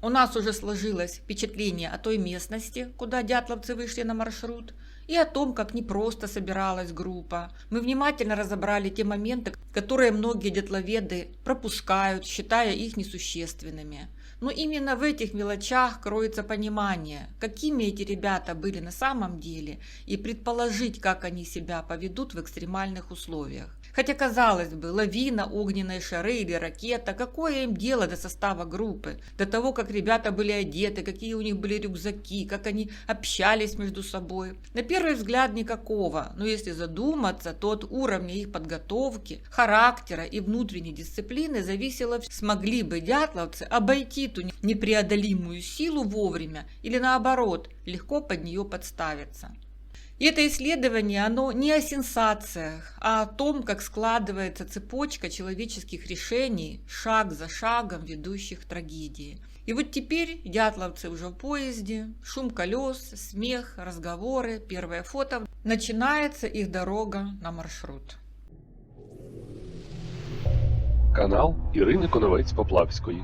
У нас уже сложилось впечатление о той местности, куда дятловцы вышли на маршрут, и о том, как непросто собиралась группа. Мы внимательно разобрали те моменты, которые многие дятловеды пропускают, считая их несущественными. Но именно в этих мелочах кроется понимание, какими эти ребята были на самом деле, и предположить, как они себя поведут в экстремальных условиях. Хотя, казалось бы, лавина, огненные шары или ракета, какое им дело до состава группы, до того, как ребята были одеты, какие у них были рюкзаки, как они общались между собой. На первый взгляд никакого, но если задуматься, то от уровня их подготовки, характера и внутренней дисциплины зависело, смогли бы дятловцы обойти ту непреодолимую силу вовремя или наоборот, легко под нее подставиться. И это исследование, оно не о сенсациях, а о том, как складывается цепочка человеческих решений, шаг за шагом ведущих к трагедии. И вот теперь дятловцы уже в поезде, шум колес, смех, разговоры, первое фото. Начинается их дорога на маршрут. Канал Ірини Коновець-Поплавської.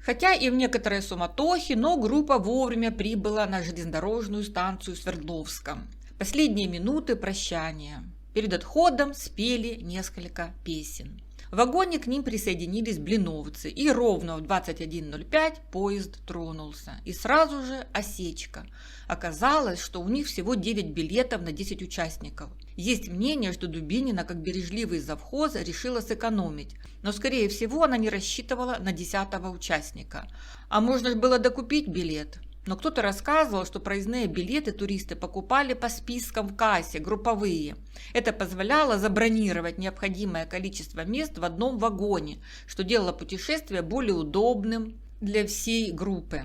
Хотя и в некоторой суматохе, но группа вовремя прибыла на железнодорожную станцию Свердловска. Последние минуты прощания. Перед отходом спели несколько песен. В вагоне к ним присоединились блиновцы, и ровно в 21:05 поезд тронулся. И сразу же осечка. Оказалось, что у них всего 9 билетов на 10 участников. Есть мнение, что Дубинина, как бережливый завхоз, решила сэкономить, но, скорее всего, она не рассчитывала на 10-го участника. А можно было докупить билет. Но кто-то рассказывал, что проездные билеты туристы покупали по спискам в кассе, групповые. Это позволяло забронировать необходимое количество мест в одном вагоне, что делало путешествие более удобным для всей группы.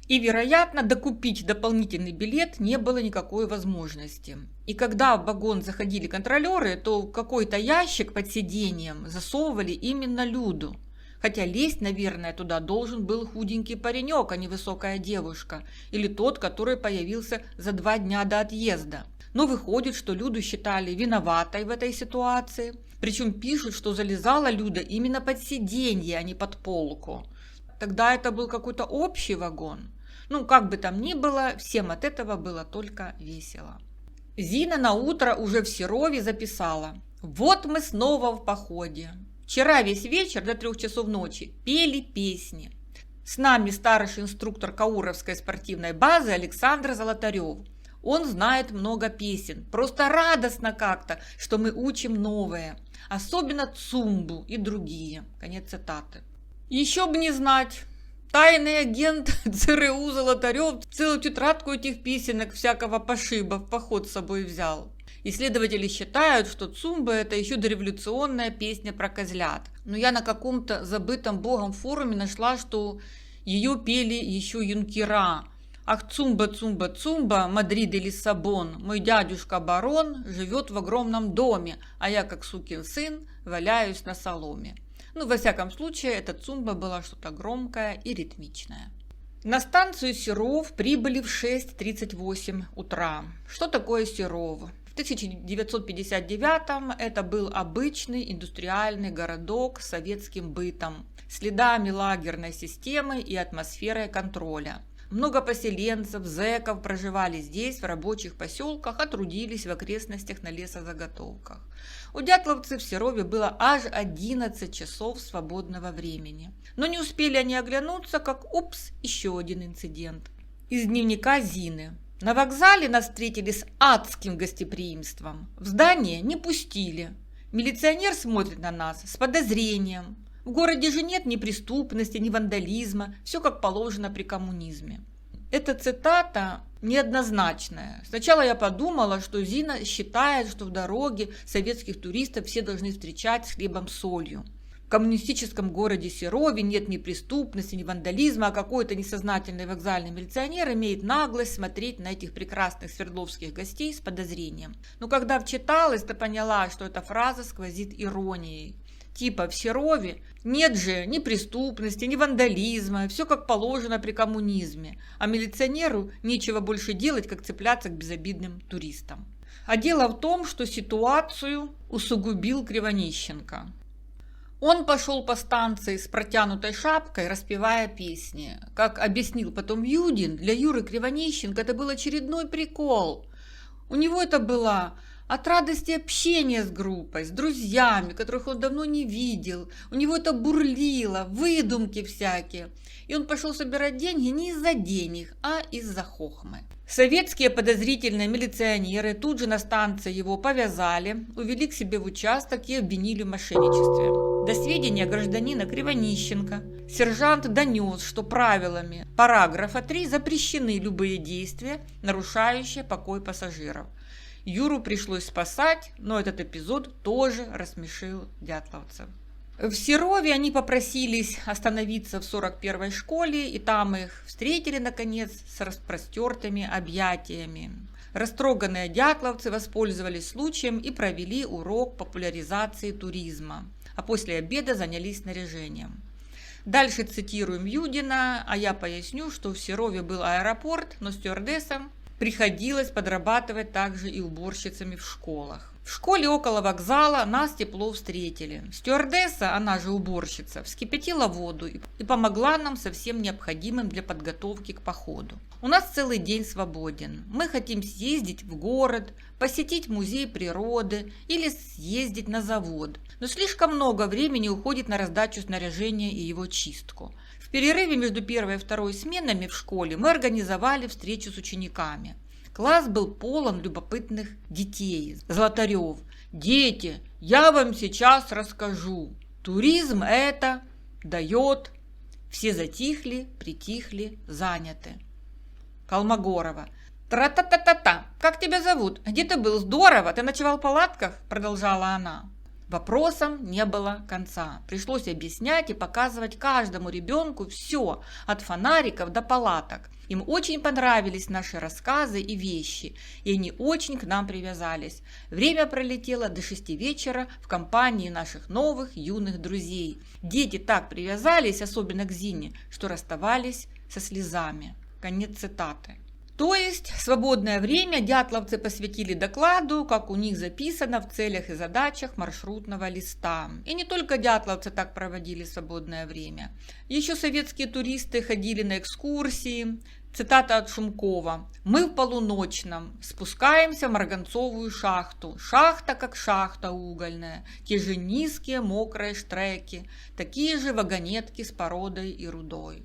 И, вероятно, докупить дополнительный билет не было никакой возможности. И когда в вагон заходили контролеры, то в какой-то ящик под сиденьем засовывали именно Люду. Хотя лезть, наверное, туда должен был худенький паренек, а не высокая девушка, или тот, который появился за 2 дня до отъезда. Но выходит, что Люду считали виноватой в этой ситуации. Причем пишут, что залезала Люда именно под сиденье, а не под полку. Тогда это был какой-то общий вагон. Ну, как бы там ни было, всем от этого было только весело. Зина на утро уже в Серове записала: «Вот мы снова в походе. Вчера весь вечер до 3 часов ночи пели песни. С нами старший инструктор Кауровской спортивной базы Александр Золотарев. Он знает много песен. Просто радостно как-то, что мы учим новое. Особенно Цумбу и другие». Конец цитаты. Еще бы не знать. Тайный агент ЦРУ Золотарев целую тетрадку этих песенок всякого пошиба в поход с собой взял. Исследователи считают, что Цумба – это еще дореволюционная песня про козлят. Но я на каком-то забытом богом форуме нашла, что ее пели еще юнкера. «Ах, Цумба, Цумба, Цумба, Мадрид и Лиссабон, мой дядюшка барон живет в огромном доме, а я, как сукин сын, валяюсь на соломе». Ну, во всяком случае, эта Цумба была что-то громкое и ритмичное. На станцию Серов прибыли в 6:38 утра. Что такое Серов? В 1959-м это был обычный индустриальный городок с советским бытом, следами лагерной системы и атмосферой контроля. Много поселенцев, зэков проживали здесь, в рабочих поселках, а трудились в окрестностях на лесозаготовках. У дятловцев в Серове было аж 11 часов свободного времени. Но не успели они оглянуться, как упс, еще один инцидент. Из дневника Зины. На вокзале нас встретили с адским гостеприимством. В здание не пустили. Милиционер смотрит на нас с подозрением. В городе же нет ни преступности, ни вандализма, все как положено при коммунизме. Эта цитата неоднозначная. Сначала я подумала, что Зина считает, что в дороге советских туристов все должны встречать с хлебом с солью. В коммунистическом городе Серове нет ни преступности, ни вандализма, а какой-то несознательный вокзальный милиционер имеет наглость смотреть на этих прекрасных свердловских гостей с подозрением. Но когда вчиталась, то поняла, что эта фраза сквозит иронией. Типа в Серове нет же ни преступности, ни вандализма, все как положено при коммунизме, а милиционеру нечего больше делать, как цепляться к безобидным туристам. А дело в том, что ситуацию усугубил Кривонищенко. Он пошел по станции с протянутой шапкой, распевая песни. Как объяснил потом Юдин, для Юры Кривонищенко это был очередной прикол. У него это было от радости общения с группой, с друзьями, которых он давно не видел. У него это бурлило, выдумки всякие. И он пошел собирать деньги не из-за денег, а из-за хохмы. Советские подозрительные милиционеры тут же на станции его повязали, увели к себе в участок и обвинили в мошенничестве. До сведения гражданина Кривонищенко сержант донес, что правилами параграфа 3 запрещены любые действия, нарушающие покой пассажиров. Юру пришлось спасать, но этот эпизод тоже рассмешил дятловцев. В Серове они попросились остановиться в 41-й школе, и там их встретили, наконец, с распростертыми объятиями. Растроганные дятловцы воспользовались случаем и провели урок популяризации туризма, а после обеда занялись снаряжением. Дальше цитируем Юдина, а я поясню, что в Серове был аэропорт, но стюардессам приходилось подрабатывать также и уборщицами в школах. В школе около вокзала нас тепло встретили. Стюардесса, она же уборщица, вскипятила воду и помогла нам со всем необходимым для подготовки к походу. У нас целый день свободен. Мы хотим съездить в город, посетить музей природы или съездить на завод. Но слишком много времени уходит на раздачу снаряжения и его чистку. В перерыве между первой и второй сменами в школе мы организовали встречу с учениками. Класс был полон любопытных детей. Золотарев: «Дети, я вам сейчас расскажу. Туризм это дает». Все затихли, притихли, заняты. Колмогорова: «Тра-та-та-та-та, как тебя зовут? Где ты был? Здорово, ты ночевал в палатках?» Продолжала она. Вопросам не было конца. Пришлось объяснять и показывать каждому ребенку все, от фонариков до палаток. Им очень понравились наши рассказы и вещи, и они очень к нам привязались. Время пролетело до 6 вечера в компании наших новых юных друзей. Дети так привязались, особенно к Зине, что расставались со слезами. Конец цитаты. То есть свободное время дятловцы посвятили докладу, как у них записано в целях и задачах маршрутного листа. И не только дятловцы так проводили свободное время. Еще советские туристы ходили на экскурсии. Цитата от Шумкова: «Мы в полуночном спускаемся в марганцовую шахту. Шахта как шахта угольная. Те же низкие мокрые штреки, такие же вагонетки с породой и рудой».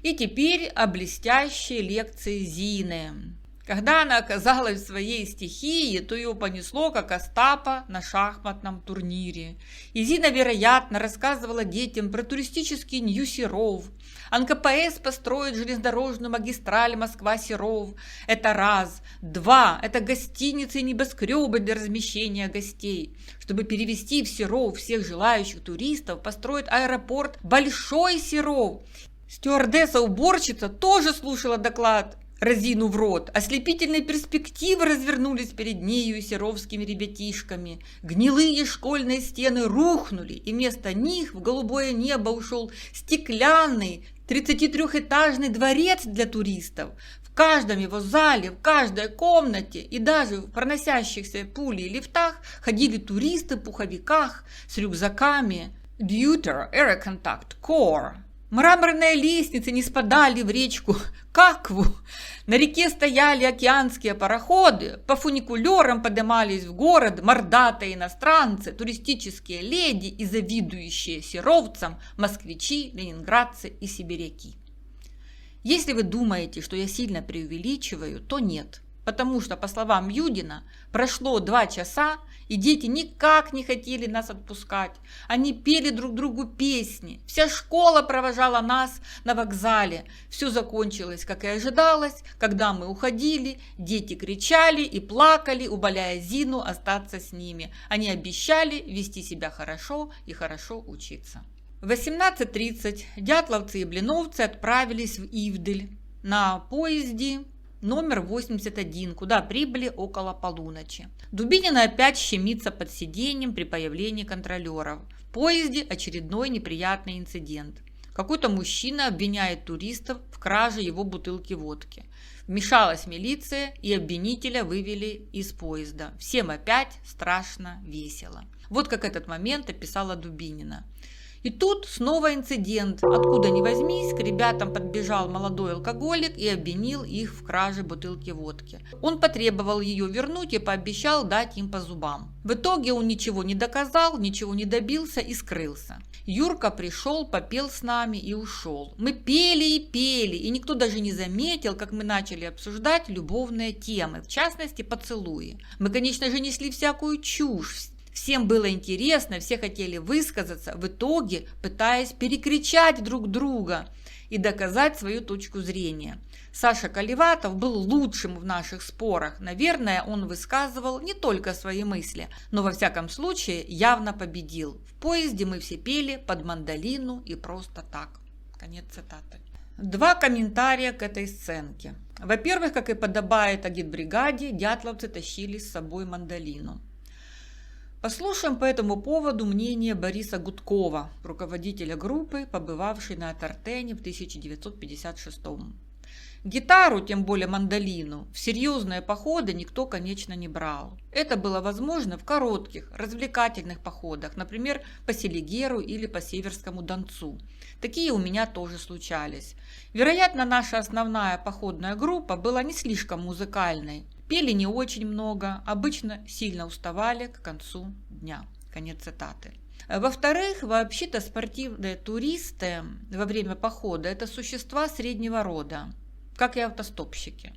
И теперь о блестящей лекции Зины. Когда она оказалась в своей стихии, то ее понесло, как Остапа на шахматном турнире. И Зина, вероятно, рассказывала детям про туристический Нью-Серов. НКПС построит железнодорожную магистраль Москва-Серов. Это раз. Два. Это гостиницы и небоскребы для размещения гостей. Чтобы перевести в Серов всех желающих туристов, построит аэропорт Большой Серов. Стюардесса-уборщица тоже слушала доклад, разинув рот. Ослепительные перспективы развернулись перед нею и серовскими ребятишками. Гнилые школьные стены рухнули, и вместо них в голубое небо ушел стеклянный 33-этажный дворец для туристов. В каждом его зале, в каждой комнате и даже в проносящихся пулей лифтах ходили туристы в пуховиках с рюкзаками Deuter Aerocontact Core. Мраморные лестницы не спадали в речку Какву. На реке стояли океанские пароходы, по фуникулерам поднимались в город мордатые иностранцы, туристические леди и завидующие серовцам москвичи, ленинградцы и сибиряки. Если вы думаете, что я сильно преувеличиваю, то нет. Потому что, по словам Юдина, прошло 2 часа, и дети никак не хотели нас отпускать. Они пели друг другу песни. Вся школа провожала нас на вокзале. Все закончилось, как и ожидалось. Когда мы уходили, дети кричали и плакали, умоляя Зину остаться с ними. Они обещали вести себя хорошо и хорошо учиться. В 18:30 дятловцы и блиновцы отправились в Ивдель на поезде номер 81, куда прибыли около полуночи. Дубинина опять щемится под сиденьем при появлении контролеров. В поезде очередной неприятный инцидент. Какой-то мужчина обвиняет туристов в краже его бутылки водки. Вмешалась милиция и обвинителя вывели из поезда. Всем опять страшно весело. Вот как этот момент описала Дубинина. И тут снова инцидент. Откуда ни возьмись, к ребятам подбежал молодой алкоголик и обвинил их в краже бутылки водки. Он потребовал ее вернуть и пообещал дать им по зубам. В итоге он ничего не доказал, ничего не добился и скрылся. Юрка пришел, попел с нами и ушел. Мы пели, и никто даже не заметил, как мы начали обсуждать любовные темы, в частности поцелуи. Мы, конечно же, несли всякую чушь. Всем было интересно, все хотели высказаться, в итоге пытаясь перекричать друг друга и доказать свою точку зрения. Саша Колеватов был лучшим в наших спорах. Наверное, он высказывал не только свои мысли, но во всяком случае явно победил. В поезде мы все пели под мандолину и просто так. Конец цитаты. 2 комментария к этой сценке. Во-первых, как и подобает агитбригаде, дятловцы тащили с собой мандолину. Послушаем по этому поводу мнение Бориса Гудкова, руководителя группы, побывавшей на Тартене в 1956 году. Гитару, тем более мандолину, в серьезные походы никто, конечно, не брал. Это было возможно в коротких, развлекательных походах, например, по Селигеру или по Северскому Донцу. Такие у меня тоже случались. Вероятно, наша основная походная группа была не слишком музыкальной. Пели не очень много, обычно сильно уставали к концу дня. Конец цитаты. Во-вторых, вообще-то спортивные туристы во время похода – это существа среднего рода, как и автостопщики.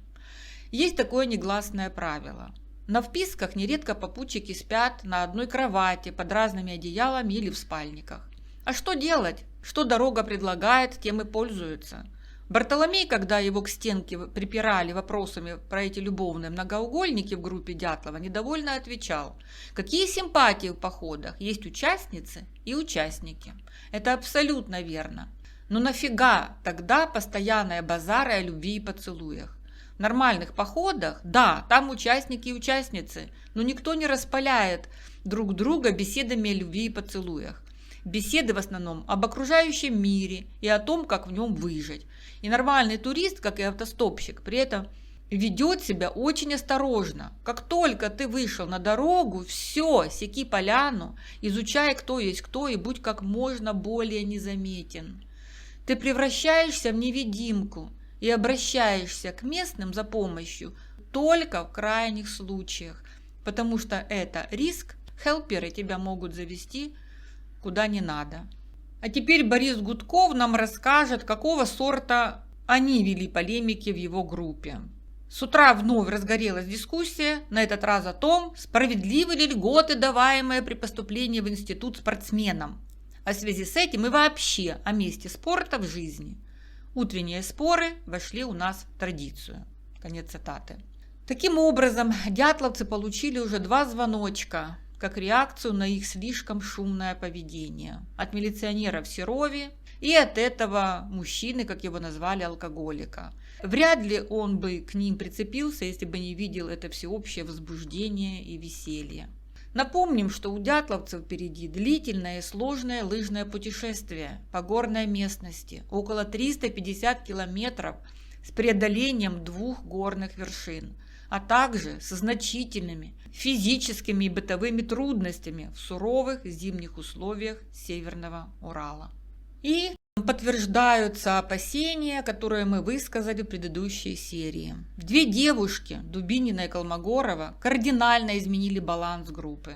Есть такое негласное правило. На вписках нередко попутчики спят на одной кровати под разными одеялами или в спальниках. А что делать? Что дорога предлагает, тем и пользуются. Бартоломей, когда его к стенке припирали вопросами про эти любовные многоугольники в группе Дятлова, недовольно отвечал: какие симпатии в походах, есть участницы и участники. Это абсолютно верно. Но нафига тогда постоянные базары о любви и поцелуях? В нормальных походах, да, там участники и участницы, но никто не распаляет друг друга беседами о любви и поцелуях. Беседы в основном об окружающем мире и о том, как в нем выжить. И нормальный турист, как и автостопщик, при этом ведет себя очень осторожно. Как только ты вышел на дорогу, все, секи поляну, изучай, кто есть кто, и будь как можно более незаметен. Ты превращаешься в невидимку и обращаешься к местным за помощью только в крайних случаях, потому что это риск, хелперы тебя могут завести куда не надо. А теперь Борис Гудков нам расскажет, какого сорта они вели полемики в его группе. С утра вновь разгорелась дискуссия, на этот раз о том, справедливы ли льготы, даваемые при поступлении в институт спортсменам, о связи с этим и вообще о месте спорта в жизни. Утренние споры вошли у нас в традицию. Конец цитаты. Таким образом, дятловцы получили уже 2 звоночка, как реакцию на их слишком шумное поведение. От милиционера в Серове и от этого мужчины, как его назвали, алкоголика. Вряд ли он бы к ним прицепился, если бы не видел это всеобщее возбуждение и веселье. Напомним, что у дятловцев впереди длительное и сложное лыжное путешествие по горной местности, около 350 километров с преодолением 2 горных вершин, а также со значительными физическими и бытовыми трудностями в суровых зимних условиях Северного Урала. И подтверждаются опасения, которые мы высказали в предыдущей серии. 2 девушки, Дубинина и Колмогорова, кардинально изменили баланс группы.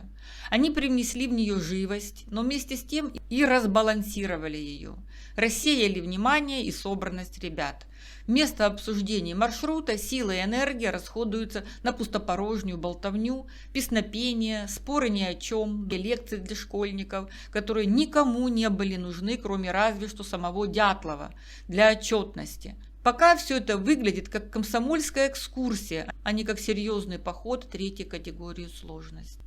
Они привнесли в нее живость, но вместе с тем и разбалансировали ее. Рассеяли внимание и собранность ребят. Вместо обсуждения маршрута сила и энергия расходуются на пустопорожнюю болтовню, песнопение, споры ни о чем, лекции для школьников, которые никому не были нужны, кроме разве что самого Дятлова, для отчетности. Пока все это выглядит как комсомольская экскурсия, а не как серьезный поход 3-й категории сложности.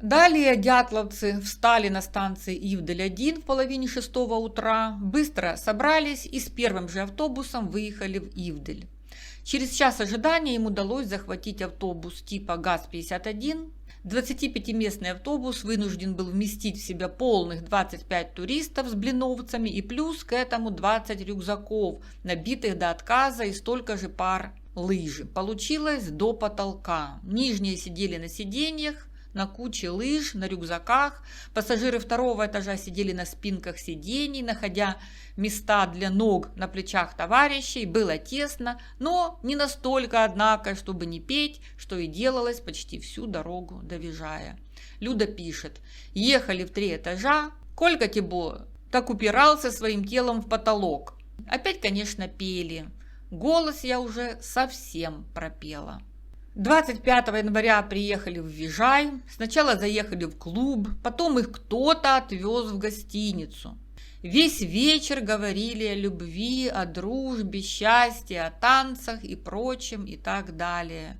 Далее дятловцы встали на станции Ивдель-1 в половине 6 утра, быстро собрались и с первым же автобусом выехали в Ивдель. Через час ожидания им удалось захватить автобус типа ГАЗ-51, 25-местный автобус вынужден был вместить в себя полных 25 туристов с блиновцами и плюс к этому 20 рюкзаков, набитых до отказа, и столько же пар лыжи. Получилось до потолка. Нижние сидели на сиденьях, на куче лыж, на рюкзаках. Пассажиры второго этажа сидели на спинках сидений, находя места для ног на плечах товарищей. Было тесно, но не настолько, однако, чтобы не петь, что и делалось почти всю дорогу до Вижая. Люда пишет: ехали в 3 этажа, Колька Тибо так упирался своим телом в потолок. Опять, конечно, пели. Голос я уже совсем пропела. 25 января приехали в Вижай, сначала заехали в клуб, потом их кто-то отвез в гостиницу. Весь вечер говорили о любви, о дружбе, счастье, о танцах и прочем и так далее.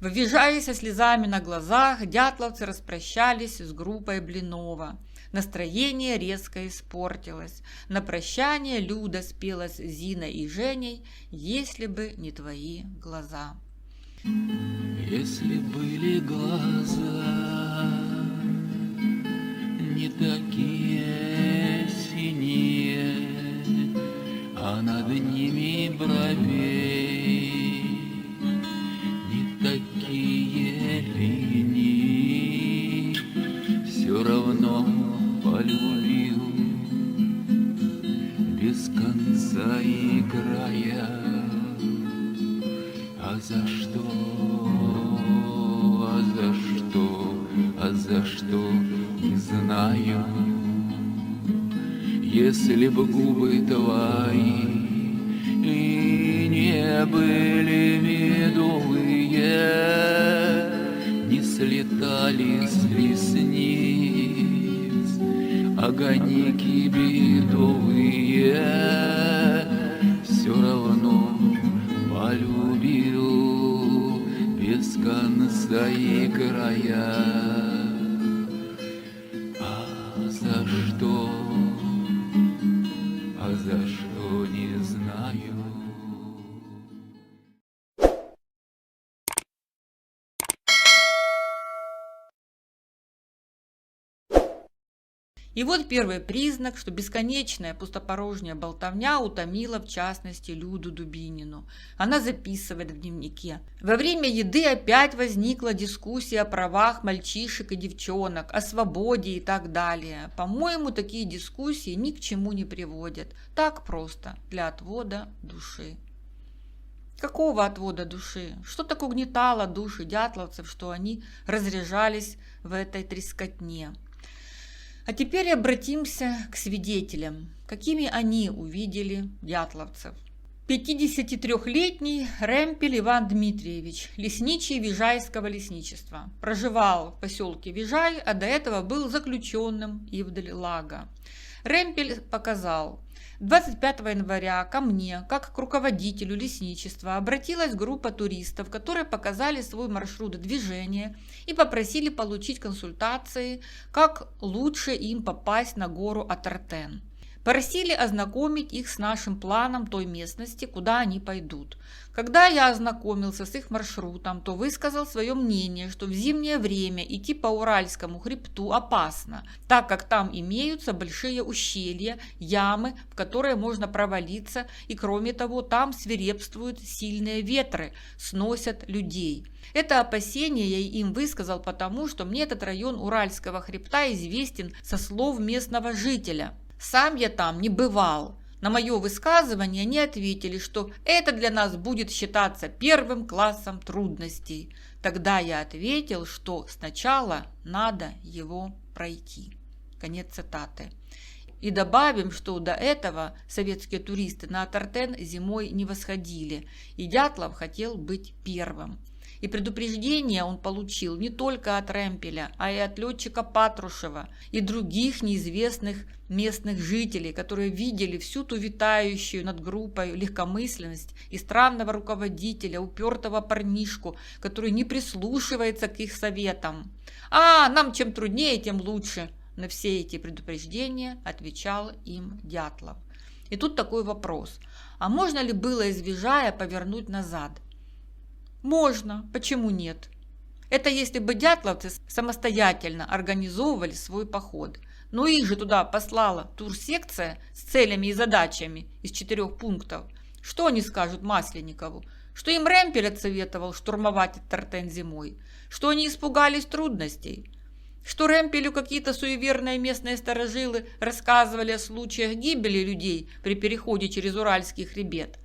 В Вижае со слезами на глазах дятловцы распрощались с группой Блинова. Настроение резко испортилось. На прощание Люда спела с Зиной и Женей «Если бы не твои глаза». Если были глаза не такие синие, а над ними бровей не такие линии, все равно полюбил без конца и края. А за что, а за что, а за что, не знаю. Если бы губы твои и не были медовые, не слетали с ресниц огоньки бедовые, все равно полюбил без конца и края. А за что не знаю. И вот первый признак, что бесконечная пустопорожняя болтовня утомила, в частности, Люду Дубинину. Она записывает в дневнике: во время еды опять возникла дискуссия о правах мальчишек и девчонок, о свободе и так далее. По-моему, такие дискуссии ни к чему не приводят. Так просто, для отвода души. Какого отвода души? Что так угнетало души дятловцев, что они разряжались в этой трескотне? А теперь обратимся к свидетелям. Какими они увидели дятловцев? 53-летний Ремпель Иван Дмитриевич, лесничий Вижайского лесничества. Проживал в поселке Вижай, а до этого был заключенным Ивдаль Лага. Ремпель показал: 25 января ко мне, как к руководителю лесничества, обратилась группа туристов, которые показали свой маршрут движения и попросили получить консультации, как лучше им попасть на гору Атартен. Просили ознакомить их с нашим планом той местности, куда они пойдут. Когда я ознакомился с их маршрутом, то высказал свое мнение, что в зимнее время идти по Уральскому хребту опасно, так как там имеются большие ущелья, ямы, в которые можно провалиться, и кроме того, там свирепствуют сильные ветры, сносят людей. Это опасение я им высказал потому, что мне этот район Уральского хребта известен со слов местного жителя. Сам я там не бывал. На мое высказывание они ответили, что это для нас будет считаться первым классом трудностей. Тогда я ответил, что сначала надо его пройти. Конец цитаты. И добавим, что до этого советские туристы на Атартен зимой не восходили, и Дятлов хотел быть первым. И предупреждение он получил не только от Ремпеля, а и от летчика Патрушева и других неизвестных местных жителей, которые видели всю ту витающую над группой легкомысленность и странного руководителя, упертого парнишку, который не прислушивается к их советам. «А, нам чем труднее, тем лучше!» На все эти предупреждения отвечал им Дятлов. И тут такой вопрос: а можно ли было из Вижая повернуть назад? Можно, почему нет? Это если бы дятловцы самостоятельно организовывали свой поход. Но их же туда послала турсекция с целями и задачами из 4 пунктов. Что они скажут Масленникову? Что им Ремпель отсоветовал штурмовать Тартен зимой? Что они испугались трудностей? Что Ремпелю какие-то суеверные местные старожилы рассказывали о случаях гибели людей при переходе через Уральский хребет?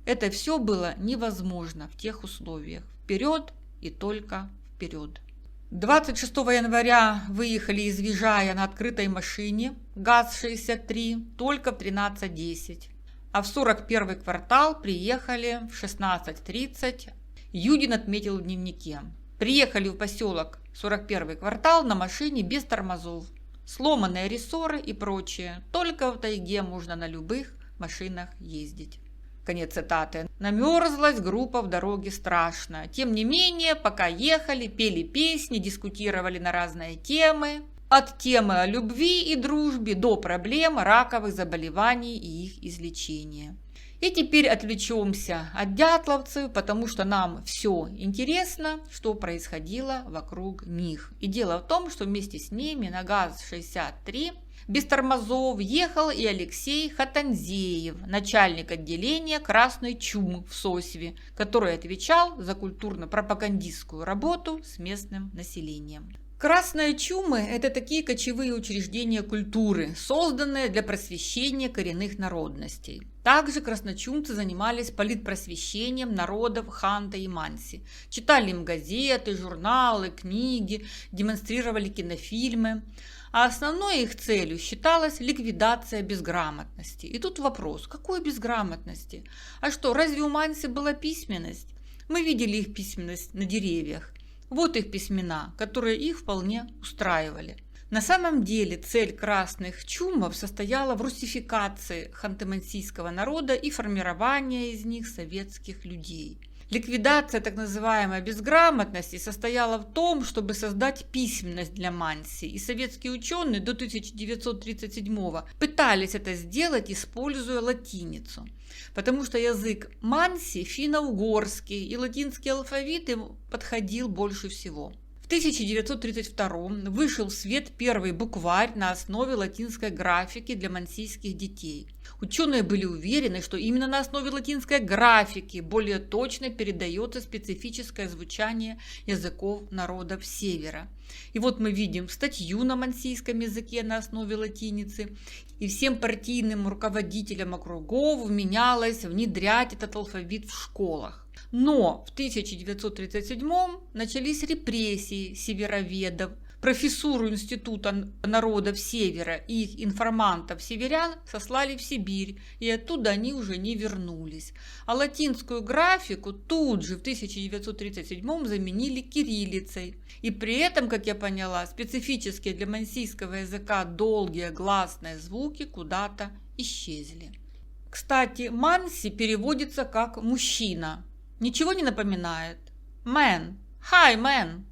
Это все было невозможно в тех условиях. Вперед и только вперед. 26 января выехали из Вижая на открытой машине ГАЗ-63 только в 13:10, а в 41-й квартал приехали в 16:30. Юдин отметил в дневнике. Приехали в поселок 41-й квартал на машине без тормозов, сломанные рессоры и прочее. Только в тайге можно на любых машинах ездить. Конец цитаты. Намерзлась группа в дороге страшно. Тем не менее, пока ехали, пели песни, дискутировали на разные темы. От темы о любви и дружбе до проблем раковых заболеваний и их излечения. И теперь отвлечемся от дятловцев, потому что нам все интересно, что происходило вокруг них. И дело в том, что вместе с ними на ГАЗ-63 без тормозов ехал и Алексей Хатанзеев, начальник отделения Красной Чумы в Сосьве, который отвечал за культурно-пропагандистскую работу с местным населением. Красные чумы – это такие кочевые учреждения культуры, созданные для просвещения коренных народностей. Также красночумцы занимались политпросвещением народов Ханты и Манси. Читали им газеты, журналы, книги, демонстрировали кинофильмы. А основной их целью считалась ликвидация безграмотности. И тут вопрос, какой безграмотности? А что, разве у Манси была письменность? Мы видели их письменность на деревьях. Вот их письмена, которые их вполне устраивали. На самом деле цель красных чумов состояла в русификации ханты-мансийского народа и формировании из них советских людей. Ликвидация так называемой безграмотности состояла в том, чтобы создать письменность для Манси, и советские ученые до 1937 пытались это сделать, используя латиницу, потому что язык Манси финно-угорский, и латинский алфавит им подходил больше всего. В 1932 вышел в свет первый букварь на основе латинской графики для мансийских детей. Ученые были уверены, что именно на основе латинской графики более точно передается специфическое звучание языков народов Севера. И вот мы видим статью на мансийском языке на основе латиницы, и всем партийным руководителям округов вменялось внедрять этот алфавит в школах. Но в 1937 начались репрессии североведов. Профессуру Института народов Севера и их информантов-северян сослали в Сибирь, и оттуда они уже не вернулись. А латинскую графику тут же в 1937 заменили кириллицей. И при этом, как я поняла, специфические для мансийского языка долгие гласные звуки куда-то исчезли. Кстати, манси переводится как «мужчина». Ничего не напоминает? Man. Hi, man.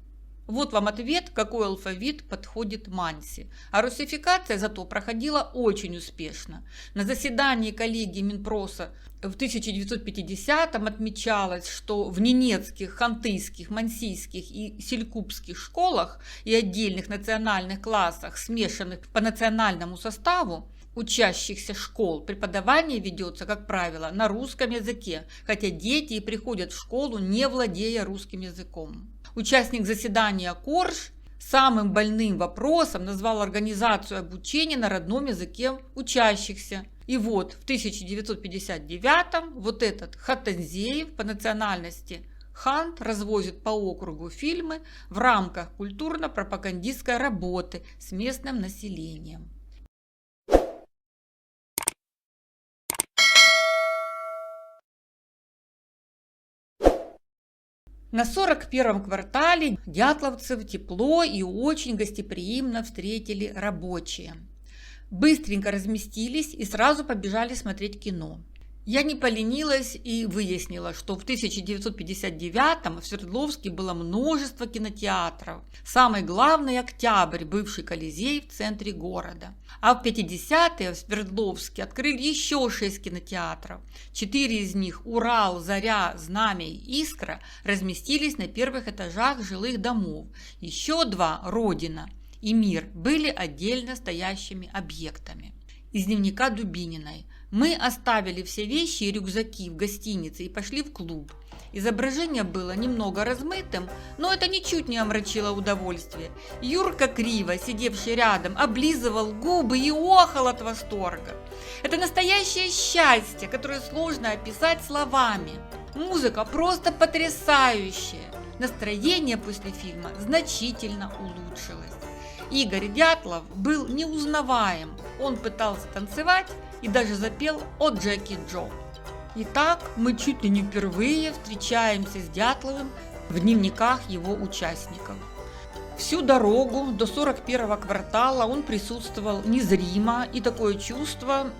Вот вам ответ, какой алфавит подходит манси. А русификация зато проходила очень успешно. На заседании коллегии Минпроса в 1950-м отмечалось, что в ненецких, хантыйских, мансийских и селькупских школах и отдельных национальных классах, смешанных по национальному составу, учащихся школ преподавание ведется, как правило, на русском языке, хотя дети и приходят в школу, не владея русским языком. Участник заседания Корж самым больным вопросом назвал организацию обучения на родном языке учащихся. И вот в 1959-м вот этот Хатанзеев, по национальности хант, развозит по округу фильмы в рамках культурно-пропагандистской работы с местным населением. На 41-м квартале дятловцев тепло и очень гостеприимно встретили рабочие. Быстренько разместились и сразу побежали смотреть кино. Я не поленилась и выяснила, что в 1959-м в Свердловске было множество кинотеатров. Самый главный – Октябрь, бывший Колизей в центре города. А в 50-е в Свердловске открыли еще 6 кинотеатров. 4 из них – Урал, Заря, Знамя и Искра – разместились на первых этажах жилых домов. Еще 2 – Родина и Мир – были отдельно стоящими объектами. Из дневника Дубининой. Мы оставили все вещи и рюкзаки в гостинице и пошли в клуб. Изображение было немного размытым, но это ничуть не омрачило удовольствие. Юрка криво, сидевший рядом, облизывал губы и охал от восторга. Это настоящее счастье, которое сложно описать словами. Музыка просто потрясающая. Настроение после фильма значительно улучшилось. Игорь Дятлов был неузнаваем. Он пытался танцевать и даже запел о Джеки Джо. Итак, мы чуть ли не впервые встречаемся с Дятловым в дневниках его участников. Всю дорогу до 41-го квартала он присутствовал незримо, и такое чувство,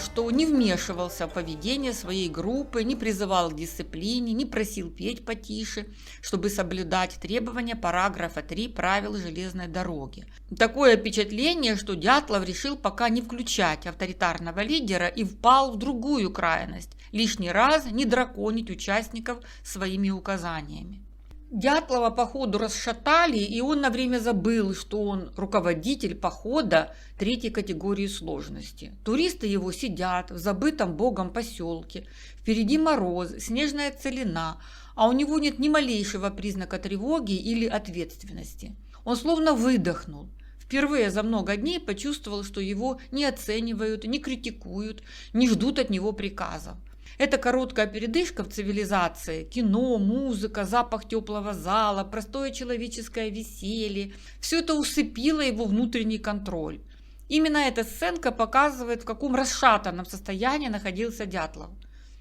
что не вмешивался в поведение своей группы, не призывал к дисциплине, не просил петь потише, чтобы соблюдать требования параграфа 3 правил железной дороги. Такое впечатление, что Дятлов решил пока не включать авторитарного лидера и впал в другую крайность, лишний раз не драконить участников своими указаниями. Дятлова по ходу расшатали, и он на время забыл, что он руководитель похода 3-й категории сложности. Туристы его сидят в забытом богом поселке, впереди мороз, снежная целина, а у него нет ни малейшего признака тревоги или ответственности. Он словно выдохнул. Впервые за много дней почувствовал, что его не оценивают, не критикуют, не ждут от него приказов. Эта короткая передышка в цивилизации, кино, музыка, запах теплого зала, простое человеческое веселье – все это усыпило его внутренний контроль. Именно эта сценка показывает, в каком расшатанном состоянии находился Дятлов.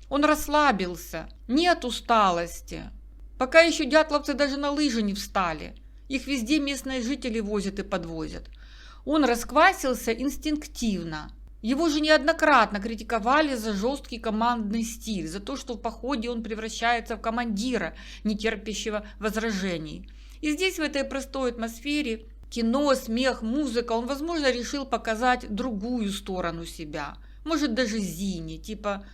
Он расслабился, не от усталости. Пока еще дятловцы даже на лыжи не встали. Их везде местные жители возят и подвозят. Он расквасился инстинктивно. Его же неоднократно критиковали за жесткий командный стиль, за то, что в походе он превращается в командира, не терпящего возражений. И здесь, в этой простой атмосфере, кино, смех, музыка, он, возможно, решил показать другую сторону себя. Может, даже Зине, типа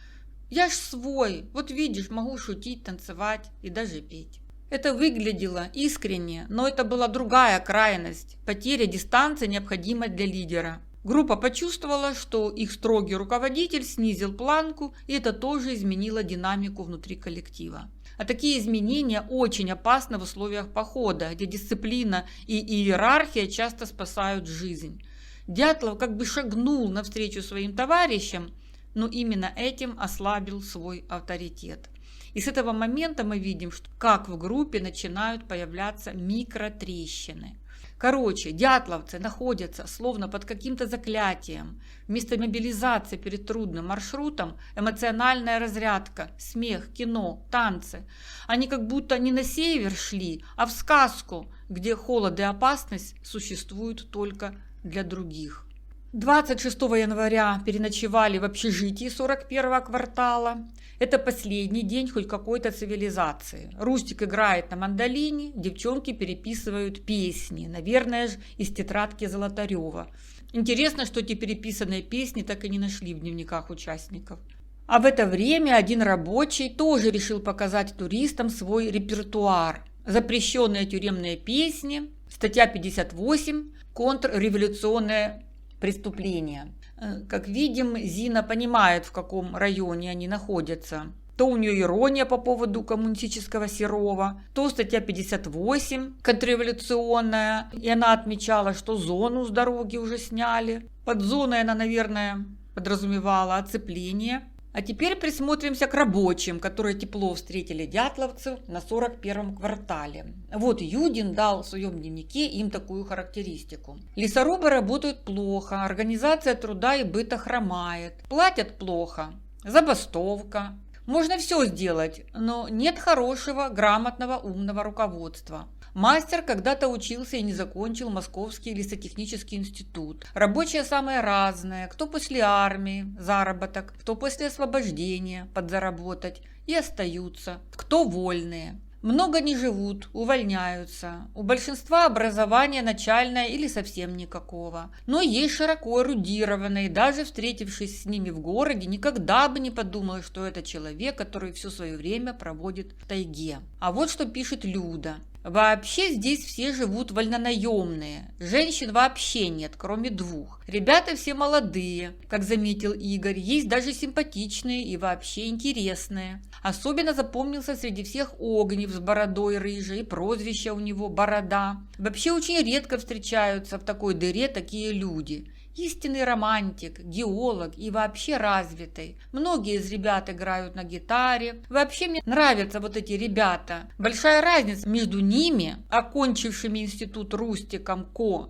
«я ж свой, вот видишь, могу шутить, танцевать и даже петь». Это выглядело искренне, но это была другая крайность, потеря дистанции, необходимой для лидера. Группа почувствовала, что их строгий руководитель снизил планку, и это тоже изменило динамику внутри коллектива. А такие изменения очень опасны в условиях похода, где дисциплина и иерархия часто спасают жизнь. Дятлов как бы шагнул навстречу своим товарищам, но именно этим ослабил свой авторитет. И с этого момента мы видим, как в группе начинают появляться микротрещины. Короче, дятловцы находятся словно под каким-то заклятием. Вместо мобилизации перед трудным маршрутом эмоциональная разрядка, смех, кино, танцы. Они как будто не на север шли, а в сказку, где холод и опасность существуют только для других. 26 января переночевали в общежитии 41-го квартала. Это последний день хоть какой-то цивилизации. Рустик играет на мандолине, девчонки переписывают песни, наверное же, из тетрадки Золотарева. Интересно, что эти переписанные песни так и не нашли в дневниках участников. А в это время один рабочий тоже решил показать туристам свой репертуар. Запрещенные тюремные песни, статья 58, контрреволюционное преступления. Как видим, Зина понимает, в каком районе они находятся. То у нее ирония по поводу коммунистического Серова, то статья 58 контрреволюционная, и она отмечала, что зону с дороги уже сняли. Под зоной она, наверное, подразумевала оцепление. А теперь присмотримся к рабочим, которые тепло встретили дятловцев на 41-м квартале. Вот Юдин дал в своем дневнике им такую характеристику. Лесорубы работают плохо, организация труда и быта хромает, платят плохо, забастовка. Можно все сделать, но нет хорошего, грамотного, умного руководства. Мастер когда-то учился и не закончил Московский лесотехнический институт. Рабочие самые разные, кто после армии, заработок, кто после освобождения, подзаработать, и остаются, кто вольные. Много не живут, увольняются. У большинства образование начальное или совсем никакого. Но есть широко эрудированные, даже встретившись с ними в городе, никогда бы не подумал, что это человек, который все свое время проводит в тайге. А вот что пишет Люда. Вообще здесь все живут вольнонаемные. Женщин вообще нет, кроме 2. Ребята все молодые, как заметил Игорь, есть даже симпатичные и вообще интересные. Особенно запомнился среди всех Огнев с бородой рыжей, и прозвище у него Борода. Вообще очень редко встречаются в такой дыре такие люди. Истинный романтик, геолог и вообще развитый. Многие из ребят играют на гитаре. Вообще мне нравятся вот эти ребята. Большая разница между ними, окончившими институт Рустиком,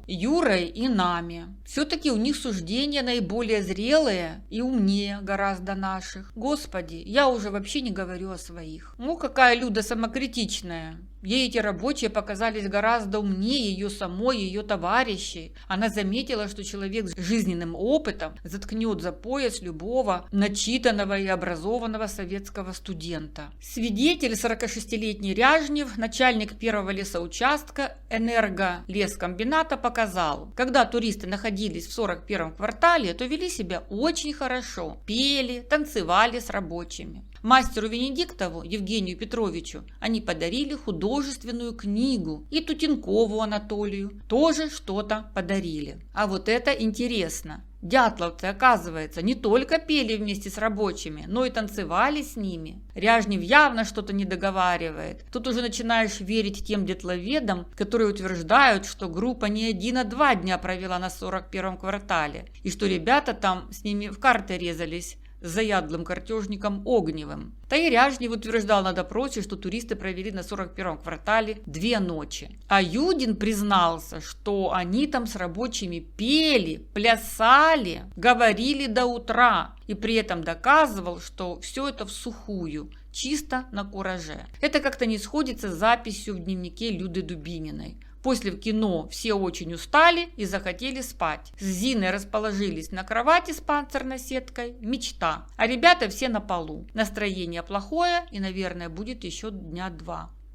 Юрой и нами. Все-таки у них суждения наиболее зрелые и умнее гораздо наших. Господи, я уже вообще не говорю о своих. Ну, какая Люда самокритичная. Ей эти рабочие показались гораздо умнее ее самой, ее товарищей. Она заметила, что человек с жизненным опытом заткнет за пояс любого начитанного и образованного советского студента. Свидетель 46-летний Ряжнев, начальник первого лесоучастка энерголескомбината, показал, когда туристы находились в 41-м квартале, то вели себя очень хорошо, пели, танцевали с рабочими. Мастеру Венедиктову Евгению Петровичу они подарили художественную книгу, и Тутенкову Анатолию тоже что-то подарили. А вот это интересно. Дятловцы, оказывается, не только пели вместе с рабочими, но и танцевали с ними. Ряжнев явно что-то не договаривает. Тут уже начинаешь верить тем детловедам, которые утверждают, что группа не 1, а 2 дня провела на 41-м квартале, и что ребята там с ними в карты резались с заядлым картежником Огневым. Таи Ряжнев утверждал на допросе, что туристы провели на 41-м квартале 2 ночи. А Юдин признался, что они там с рабочими пели, плясали, говорили до утра, и при этом доказывал, что все это всухую, чисто на кураже. Это как-то не сходится с записью в дневнике Люды Дубининой. После кино все очень устали и захотели спать. С Зиной расположились на кровати с панцирной сеткой. Мечта. А ребята все на полу. Настроение плохое и, наверное, будет еще 2 дня.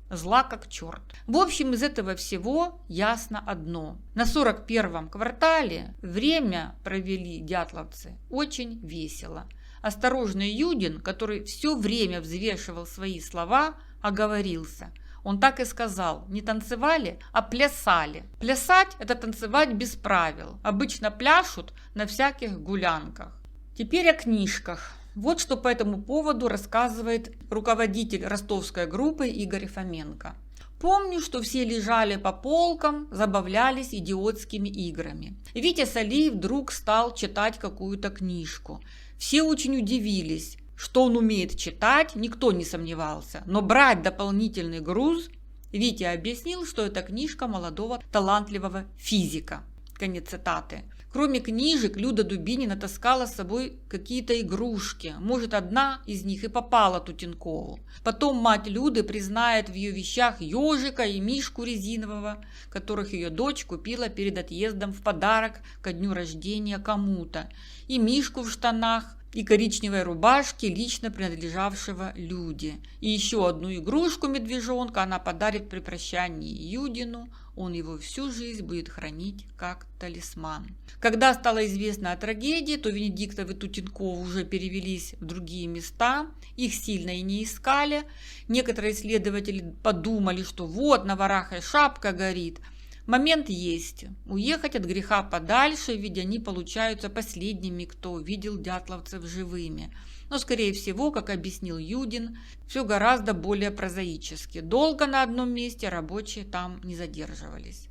Зла как черт. В общем, из этого всего ясно одно. На 41-м квартале время провели дятловцы очень весело. Осторожный Юдин, который все время взвешивал свои слова, оговорился. Он так и сказал, не танцевали, а плясали. Плясать – это танцевать без правил. Обычно пляшут на всяких гулянках. Теперь о книжках. Вот что по этому поводу рассказывает руководитель ростовской группы Игорь Фоменко. Помню, что все лежали по полкам, забавлялись идиотскими играми. Витя Салиев вдруг стал читать какую-то книжку. Все очень удивились. Что он умеет читать, никто не сомневался, но брать дополнительный груз Витя объяснил, что это книжка молодого талантливого физика. Конец цитаты. Кроме книжек, Люда Дубинина таскала с собой какие-то игрушки. Может, одна из них и попала Тутенкову. Потом мать Люды признает в ее вещах ежика и мишку резинового, которых ее дочь купила перед отъездом в подарок ко дню рождения кому-то, и мишку в штанах, и коричневой рубашки, лично принадлежавшего Люде. И еще одну игрушку-медвежонка она подарит при прощании Юдину. Он его всю жизнь будет хранить как талисман. Когда стало известно о трагедии, то Венедиктов и Тутенков уже перевелись в другие места. Их сильно и не искали. Некоторые исследователи подумали, что вот на Варахе шапка горит. Момент есть. Уехать от греха подальше, ведь они получаются последними, кто видел дятловцев живыми. Но, скорее всего, как объяснил Юдин, все гораздо более прозаически. Долго на одном месте рабочие там не задерживались.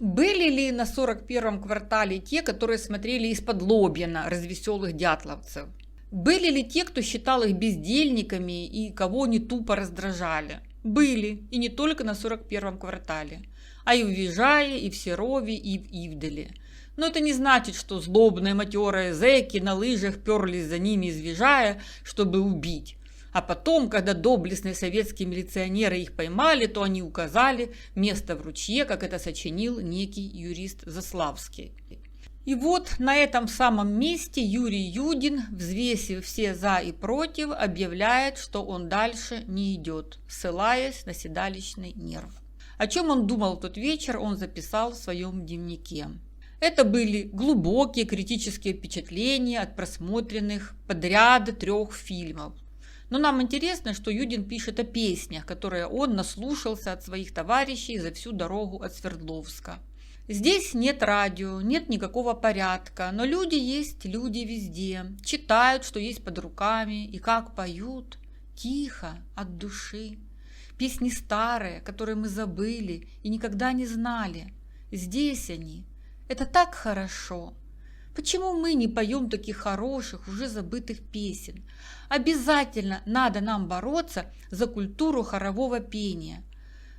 Были ли на 41-м квартале те, которые смотрели из-под лобья на развеселых дятловцев? Были ли те, кто считал их бездельниками и кого они тупо раздражали? Были, и не только на 41-м квартале, а и в Вижае, и в Серове, и в Ивделе. Но это не значит, что злобные матерые зэки на лыжах перлись за ними из Вижая, чтобы убить. А потом, когда доблестные советские милиционеры их поймали, то они указали место в ручье, как это сочинил некий юрист Заславский. И вот на этом самом месте Юрий Юдин, взвесив все за и против, объявляет, что он дальше не идет, ссылаясь на седалищный нерв. О чем он думал в тот вечер, он записал в своем дневнике. Это были глубокие критические впечатления от просмотренных подряд 3 фильмов. Но нам интересно, что Юдин пишет о песнях, которые он наслушался от своих товарищей за всю дорогу от Свердловска. Здесь нет радио, нет никакого порядка, но люди есть люди везде, читают, что есть под руками, и как поют, тихо, от души. Песни старые, которые мы забыли и никогда не знали. Здесь они. Это так хорошо. Почему мы не поем таких хороших, уже забытых песен? Обязательно надо нам бороться за культуру хорового пения,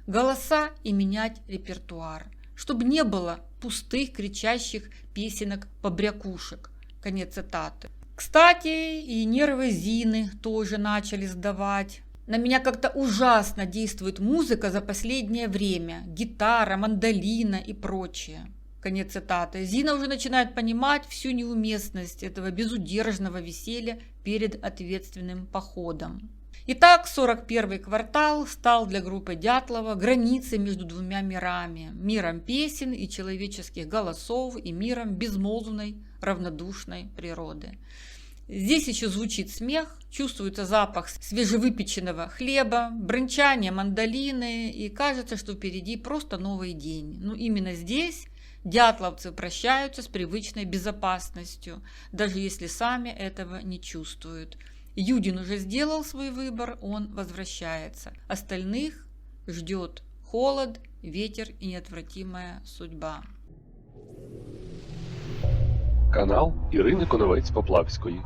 голоса и менять репертуар, чтобы не было пустых кричащих песенок-побрякушек. Конец цитаты. Кстати, и нервы Зины тоже начали сдавать. На меня как-то ужасно действует музыка за последнее время. Гитара, мандолина и прочее. Конец цитаты. Зина уже начинает понимать всю неуместность этого безудержного веселья перед ответственным походом. Итак, 41-й квартал стал для группы Дятлова границей между двумя мирами. Миром песен и человеческих голосов и миром безмолвной, равнодушной природы. Здесь еще звучит смех, чувствуется запах свежевыпеченного хлеба, бренчание мандолины, и кажется, что впереди просто новый день. Но именно здесь дятловцы прощаются с привычной безопасностью, даже если сами этого не чувствуют. Юдин уже сделал свой выбор, он возвращается. Остальных ждет холод, ветер и неотвратимая судьба. Канал Ірини Коновець-Поплавської.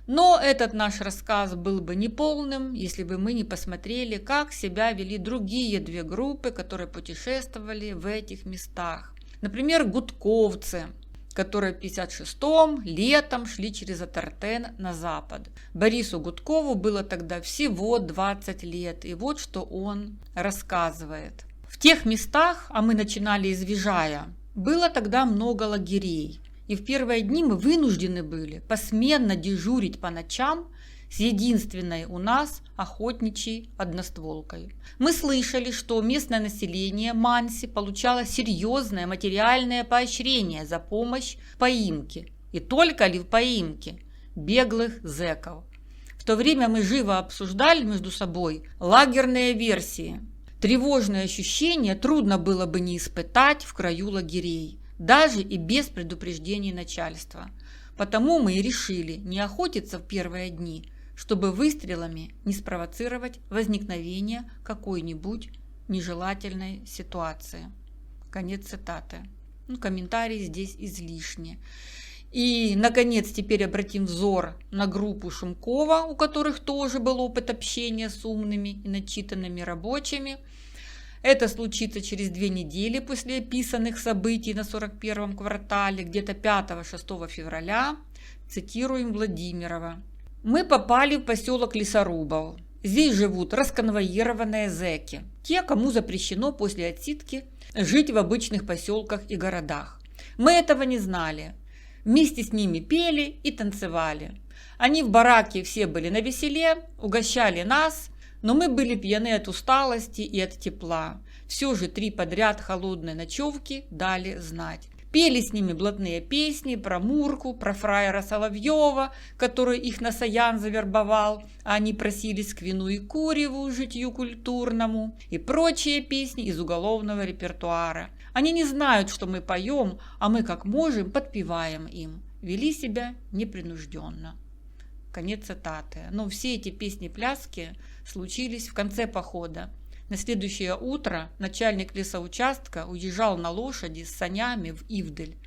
Но этот наш рассказ был бы неполным, если бы мы не посмотрели, как себя вели другие 2 группы, которые путешествовали в этих местах. Например, гудковцы, которые в 1956-м летом шли через Атартен на запад. Борису Гудкову было тогда всего 20 лет, и вот что он рассказывает. В тех местах, а мы начинали из Вижая, было тогда много лагерей. И в первые дни мы вынуждены были посменно дежурить по ночам с единственной у нас охотничьей одностволкой. Мы слышали, что местное население Манси получало серьезное материальное поощрение за помощь в поимке. И только ли в поимке беглых зэков. В то время мы живо обсуждали между собой лагерные версии. Тревожное ощущение трудно было бы не испытать в краю лагерей, даже и без предупреждений начальства. Потому мы и решили не охотиться в первые дни, чтобы выстрелами не спровоцировать возникновение какой-нибудь нежелательной ситуации. Конец цитаты. Комментарий здесь излишне. И, наконец, теперь обратим взор на группу Шумкова, у которых тоже был опыт общения с умными и начитанными рабочими. Это случится через 2 недели после описанных событий на 41-м квартале, где-то 5-6 февраля, цитируем Владимирова. Мы попали в поселок Лесорубов. Здесь живут расконвоированные зэки, те, кому запрещено после отсидки жить в обычных поселках и городах. Мы этого не знали. Вместе с ними пели и танцевали. Они в бараке все были навеселе, угощали нас, но мы были пьяны от усталости и от тепла. Все же 3 подряд холодные ночевки дали знать. Пели с ними блатные песни про Мурку, про фраера Соловьева, который их на Саян завербовал, а они просились к вину и куреву, житью культурному, и прочие песни из уголовного репертуара. Они не знают, что мы поем, а мы как можем подпеваем им. Вели себя непринужденно. Конец цитаты. Но все эти песни-пляски случились в конце похода. На следующее утро начальник лесоучастка уезжал на лошади с санями в Ивдель.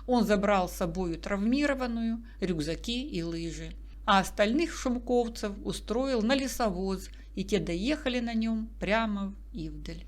Он забрал с собою травмированную, рюкзаки и лыжи. А остальных шумковцев устроил на лесовоз, и те доехали на нем прямо в Ивдель.